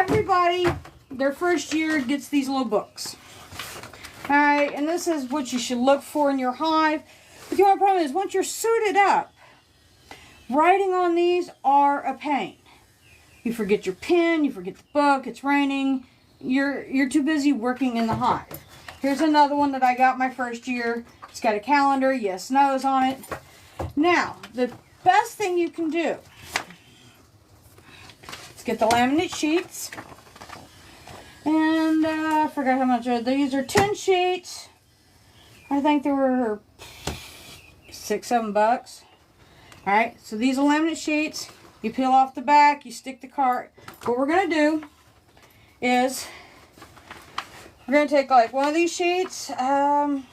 everybody, their first year gets these little books. Alright, and this is what you should look for in your hive. But the only problem is, once you're suited up, writing on these are a pain. You forget your pen, you forget the book, it's raining, you're too busy working in the hive. Here's another one that I got my first year. It's got a calendar, yes, no's on it. Now, the best thing you can do is get the laminate sheets. And I forgot how much. These are 10 sheets. I think they were $6, $7. Alright, so these are laminate sheets. You peel off the back, you stick the card. What we're going to do is we're going to take like one of these sheets. I've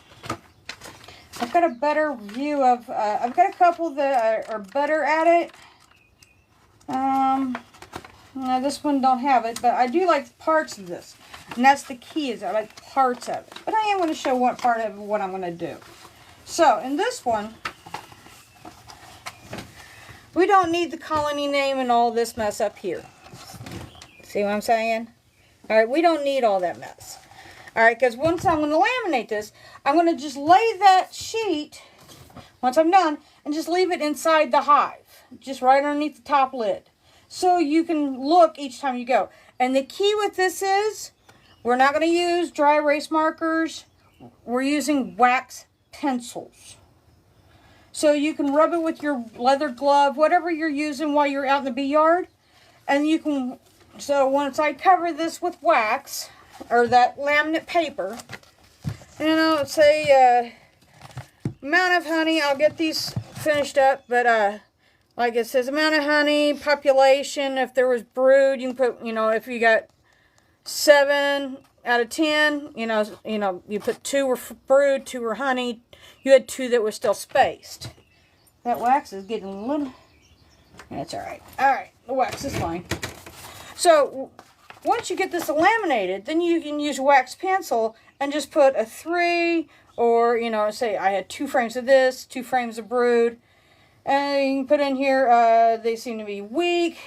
got a better view of, I've got a couple that are better at it. No, this one don't have it, but I do like parts of this. And that's the key, is I like parts of it. But I am going to show what part of what I'm going to do. So, in this one, we don't need the colony name and all this mess up here. See what I'm saying? Alright, we don't need all that mess. Alright, because once I'm going to laminate this, I'm going to just lay that sheet, once I'm done, and just leave it inside the hive. Just right underneath the top lid. So you can look each time you go. And the key with this is, we're not going to use dry erase markers. We're using wax pencils. So you can rub it with your leather glove, whatever you're using while you're out in the bee yard. And you can, so once I cover this with wax, or that laminate paper, and I'll say amount of honey, I'll get these finished up, but like it says, amount of honey, population, if there was brood, you can put, if you got 7 out of 10, you put 2 were brood, 2 were honey, you had 2 that were still spaced. That wax is getting a little, that's alright. Alright, the wax is fine. So, once you get this laminated, then you can use wax pencil and just put a 3, or, say I had 2 frames of this, 2 frames of brood. And you can put in here, they seem to be weak.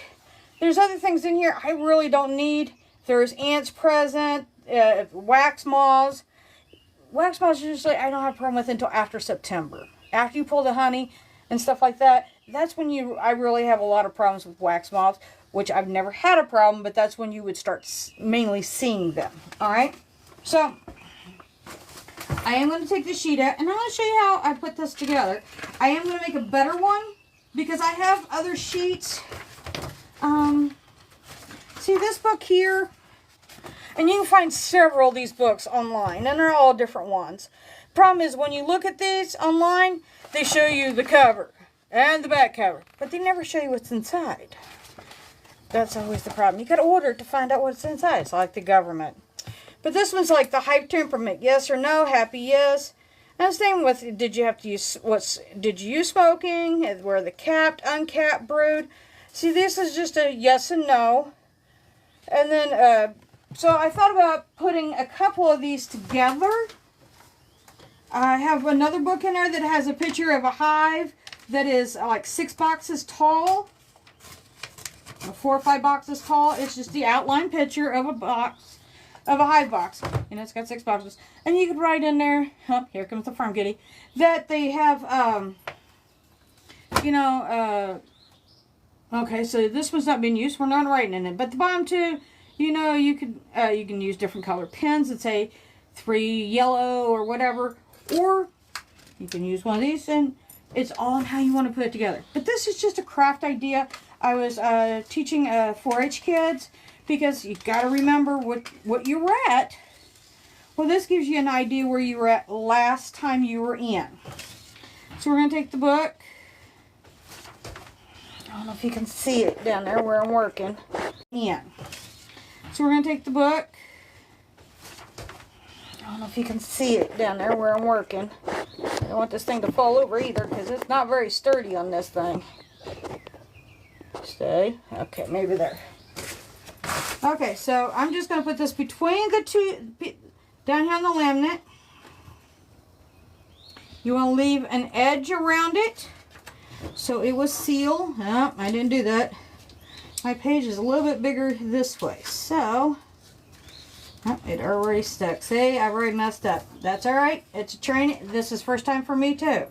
There's other things in here I really don't need. There's ants present, wax moths. Wax moths usually I don't have a problem with until after September. After you pull the honey and stuff like that, that's when I really have a lot of problems with wax moths, which I've never had a problem, but that's when you would start mainly seeing them. Alright? So, I am going to take the sheet out, and I'm going to show you how I put this together. I am going to make a better one, because I have other sheets. See this book here? And you can find several of these books online, and they're all different ones. Problem is, when you look at these online, they show you the cover and the back cover, but they never show you what's inside. That's always the problem. You got to order it to find out what's inside. It's like the government. But this one's like the hive temperament. Yes or no, happy yes. And same with, did you use smoking? Where the capped, uncapped brood. See, this is just a yes and no. And then, so I thought about putting a couple of these together. I have another book in there that has a picture of a hive that is like 6 boxes tall. Or 4 or 5 boxes tall. It's just the outline picture of a box. Of a hive box. And it's got 6 boxes. And you could write in there, oh, here comes the farm kitty, that they have, okay, so this one's not being used. We're not writing in it. But the bottom two, you can use different color pens that say 3 yellow or whatever. Or you can use one of these, and it's all on how you want to put it together. But this is just a craft idea. I was teaching 4-H kids, because you got to remember what you were at. Well, this gives you an idea where you were at last time you were in. So we're going to take the book. I don't know if you can see it down there where I'm working. In. So we're going to take the book. I don't know if you can see it down there where I'm working. I don't want this thing to fall over either, because it's not very sturdy on this thing. Stay. Okay, maybe there. Okay, so I'm just going to put this between the two, down here on the laminate. You want to leave an edge around it, so it will seal. Oh, I didn't do that. my page is a little bit bigger this way. So, oh, it already stuck. See, I've already messed up. That's all right. It's a training. This is first time for me too.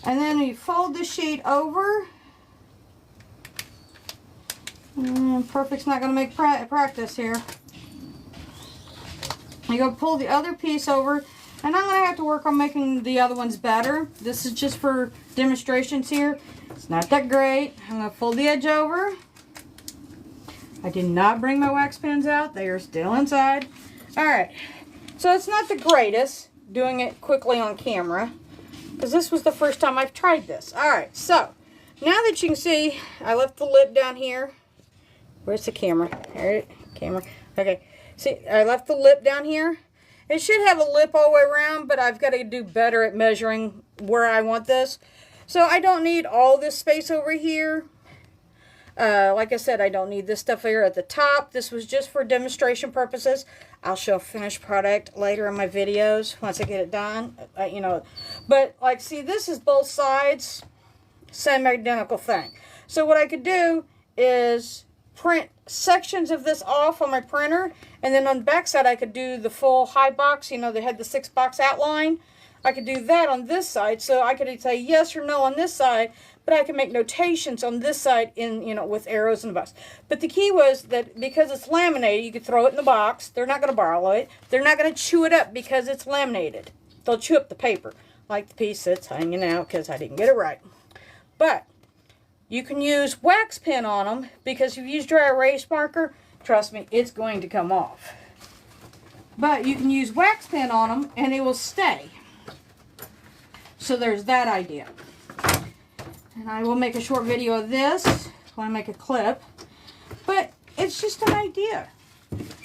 And then you fold the sheet over. Perfect's not going to make practice here. You go pull the other piece over. And I'm going to have to work on making the other ones better. This is just for demonstrations here. It's not that great. I'm going to fold the edge over. I did not bring my wax pens out. They are still inside. Alright. So it's not the greatest doing it quickly on camera, because this was the first time I've tried this. Alright. So now that you can see, I left the lip down here. Where's the camera? Alright. Camera. Okay. See, I left the lip down here. It should have a lip all the way around, but I've got to do better at measuring where I want this. So I don't need all this space over here. Like I said, I don't need this stuff here at the top. This was just for demonstration purposes. I'll show a finished product later in my videos once I get it done. You know, but like, see, this is both sides, same identical thing. So what I could do is print sections of this off on my printer, and then on the back side I could do the full high box. You know, they had the 6-box outline. I could do that on this side, so I could say yes or no on this side, but I can make notations on this side in, you know, with arrows in the box. But the key was that because it's laminated, you could throw it in the box. They're not going to borrow it. They're not going to chew it up because it's laminated. They'll chew up the paper, like the piece that's hanging out because I didn't get it right. But you can use wax pen on them, because if you use dry erase marker, trust me, it's going to come off. But you can use wax pen on them and it will stay. So there's that idea. And I will make a short video of this when I make a clip. But it's just an idea.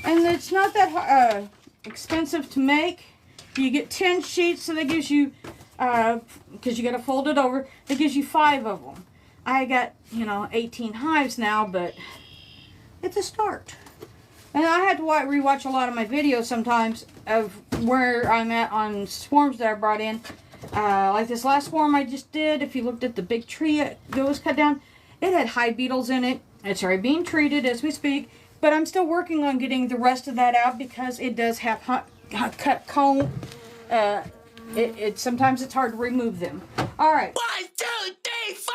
And it's not that expensive to make. You get 10 sheets, so that gives you, because you got to fold it over, it gives you 5 of them. I got, you know, 18 hives now, but it's a start. And I had to rewatch a lot of my videos sometimes of where I'm at on swarms that I brought in. Like this last swarm I just did, if you looked at the big tree that was cut down, it had hive beetles in it. It's already being treated as we speak, but I'm still working on getting the rest of that out because it does have cut comb. Sometimes it's hard to remove them. All right. 1, 2, 3, 4.